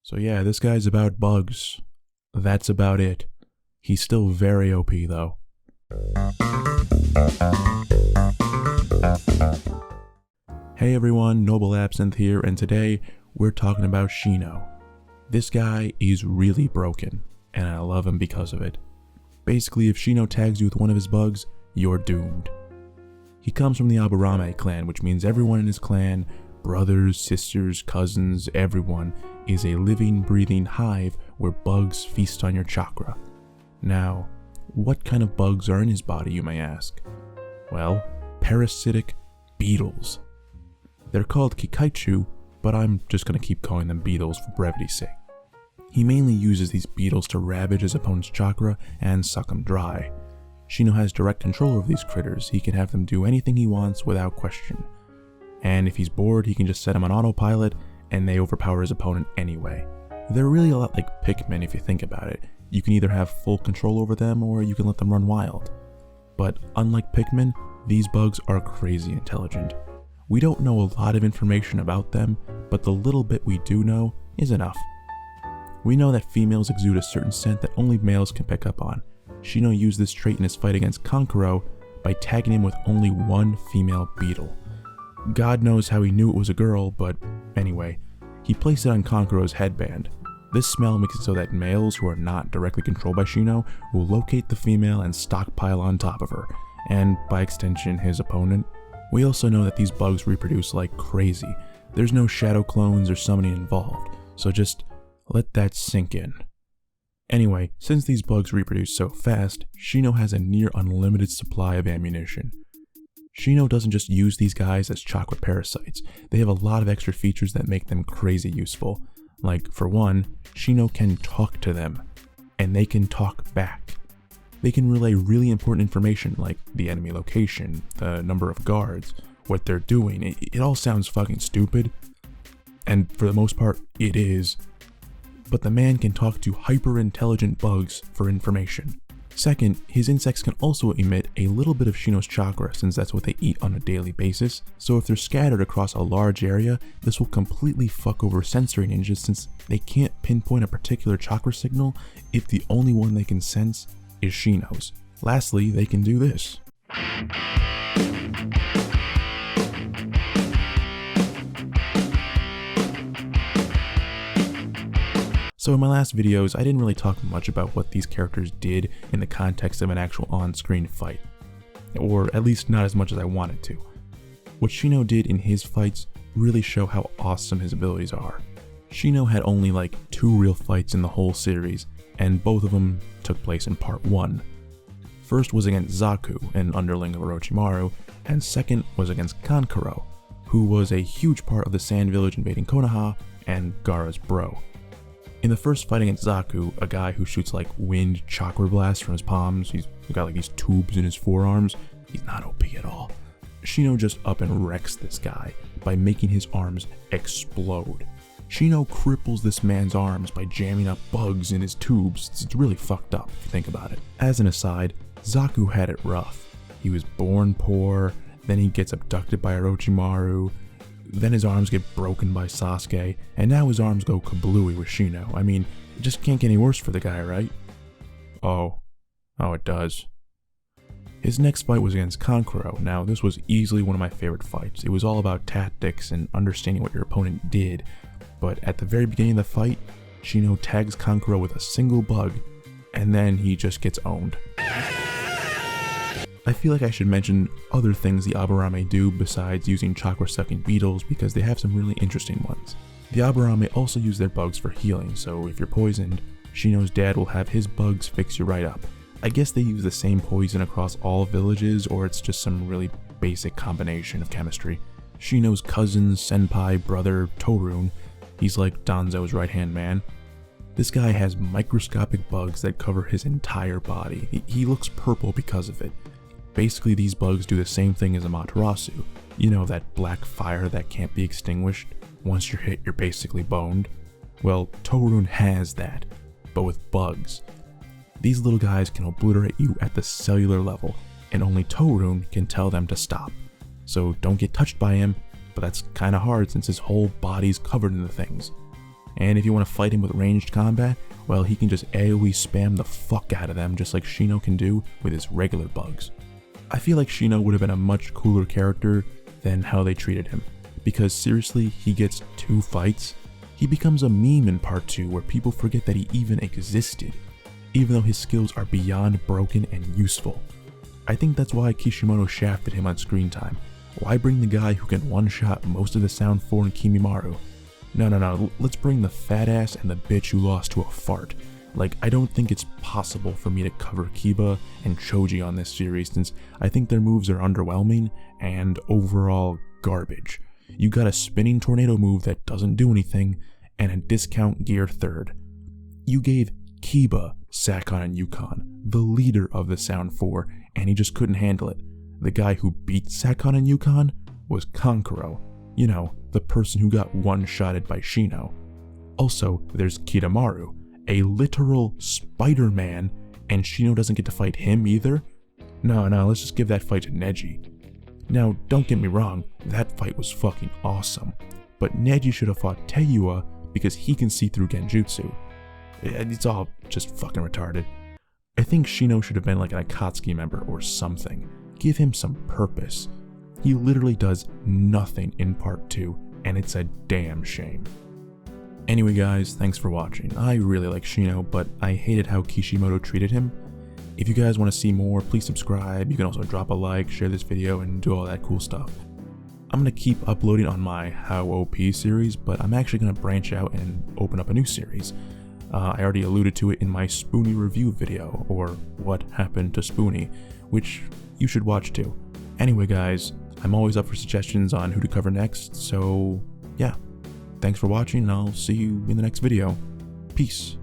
So yeah, this guy's about bugs. That's about it. He's still very OP though. Hey everyone, Noble Absinthe here, and today we're talking about Shino. This guy is really broken, and I love him because of it. Basically, if Shino tags you with one of his bugs, you're doomed. He comes from the Aburame clan, which means everyone in his clan, brothers, sisters, cousins, everyone, is a living, breathing hive where bugs feast on your chakra. Now, what kind of bugs are in his body, you may ask? Well, parasitic beetles. They're called Kikaichu, but I'm just going to keep calling them beetles for brevity's sake. He mainly uses these beetles to ravage his opponent's chakra and suck them dry. Shino has direct control over these critters. He can have them do anything he wants without question. And if he's bored, he can just set them on autopilot and they overpower his opponent anyway. They're really a lot like Pikmin if you think about it. You can either have full control over them or you can let them run wild. But unlike Pikmin, these bugs are crazy intelligent. We don't know a lot of information about them, but the little bit we do know is enough. We know that females exude a certain scent that only males can pick up on. Shino used this trait in his fight against Kankuro by tagging him with only one female beetle. God knows how he knew it was a girl, but anyway, he placed it on Kankuro's headband. This smell makes it so that males who are not directly controlled by Shino will locate the female and stockpile on top of her, and by extension his opponent. We also know that these bugs reproduce like crazy. There's no shadow clones or summoning involved, so just let that sink in. Anyway, since these bugs reproduce so fast, Shino has a near unlimited supply of ammunition. Shino doesn't just use these guys as chakra parasites, they have a lot of extra features that make them crazy useful. Like, for one, Shino can talk to them, and they can talk back. They can relay really important information like the enemy location, the number of guards, what they're doing. It all sounds fucking stupid, and for the most part, it is. But the man can talk to hyper-intelligent bugs for information. Second, his insects can also emit a little bit of Shino's chakra since that's what they eat on a daily basis, so if they're scattered across a large area, this will completely fuck over sensory ninjas since they can't pinpoint a particular chakra signal if the only one they can sense is Shino's. Lastly, they can do this. So in my last videos, I didn't really talk much about what these characters did in the context of an actual on-screen fight. Or at least not as much as I wanted to. What Shino did in his fights really show how awesome his abilities are. Shino had only like 2 real fights in the whole series, and both of them took place in part 1. First was against Zaku, an underling of Orochimaru, and second was against Kankuro, who was a huge part of the Sand Village invading Konoha and Gaara's bro. In the first fight against Zaku, a guy who shoots like wind chakra blasts from his palms, he's got like these tubes in his forearms, he's not OP at all. Shino just up and wrecks this guy by making his arms explode. Shino cripples this man's arms by jamming up bugs in his tubes. It's really fucked up if you think about it. As an aside, Zaku had it rough. He was born poor, then he gets abducted by Orochimaru, then his arms get broken by Sasuke, and now his arms go kablooey with Shino. I mean, it just can't get any worse for the guy, right? Oh, it does. His next fight was against Kankuro. Now, this was easily one of my favorite fights. It was all about tactics and understanding what your opponent did, but at the very beginning of the fight, Shino tags Kankuro with a single bug, and then he just gets owned. I feel like I should mention other things the Aburame do besides using chakra-sucking beetles because they have some really interesting ones. The Aburame also use their bugs for healing, so if you're poisoned, Shino's dad will have his bugs fix you right up. I guess they use the same poison across all villages, or it's just some really basic combination of chemistry. Shino's cousin, senpai, brother, Torun, he's like Danzo's right-hand man. This guy has microscopic bugs that cover his entire body. He looks purple because of it. Basically, these bugs do the same thing as Amaterasu. You know, that black fire that can't be extinguished. Once you're hit, you're basically boned. Well, Torun has that, but with bugs. These little guys can obliterate you at the cellular level, and only Torun can tell them to stop. So don't get touched by him, but that's kinda hard since his whole body's covered in the things. And if you want to fight him with ranged combat, well, he can just AoE spam the fuck out of them just like Shino can do with his regular bugs. I feel like Shino would have been a much cooler character than how they treated him, because seriously, he gets 2 fights. He becomes a meme in part 2 where people forget that he even existed, even though his skills are beyond broken and useful. I think that's why Kishimoto shafted him on screen time. Why bring the guy who can one-shot most of the Sound 4 in Kimimaro? No, let's bring the fat ass and the bitch who lost to a fart. Like, I don't think it's possible for me to cover Kiba and Choji on this series, since I think their moves are underwhelming and overall garbage. You got a spinning tornado move that doesn't do anything, and a discount gear third. You gave Kiba Sakon and Yukon, the leader of the Sound 4, and he just couldn't handle it. The guy who beat Sakon and Yukon was Kankuro. You know, the person who got one-shotted by Shino. Also, there's Kitamaru, a literal Spider-Man, and Shino doesn't get to fight him either? No, let's just give that fight to Neji. Now, don't get me wrong, that fight was fucking awesome, but Neji should have fought Teiua because he can see through Genjutsu. It's all just fucking retarded. I think Shino should have been like an Akatsuki member or something. Give him some purpose. He literally does nothing in part 2, and it's a damn shame. Anyway guys, thanks for watching. I really like Shino, but I hated how Kishimoto treated him. If you guys want to see more, please subscribe. You can also drop a like, share this video, and do all that cool stuff. I'm going to keep uploading on my How OP series, but I'm actually going to branch out and open up a new series. I already alluded to it in my Spoonie review video, or What Happened to Spoonie, which you should watch too. Anyway guys, I'm always up for suggestions on who to cover next, so yeah. Thanks for watching, and I'll see you in the next video. Peace.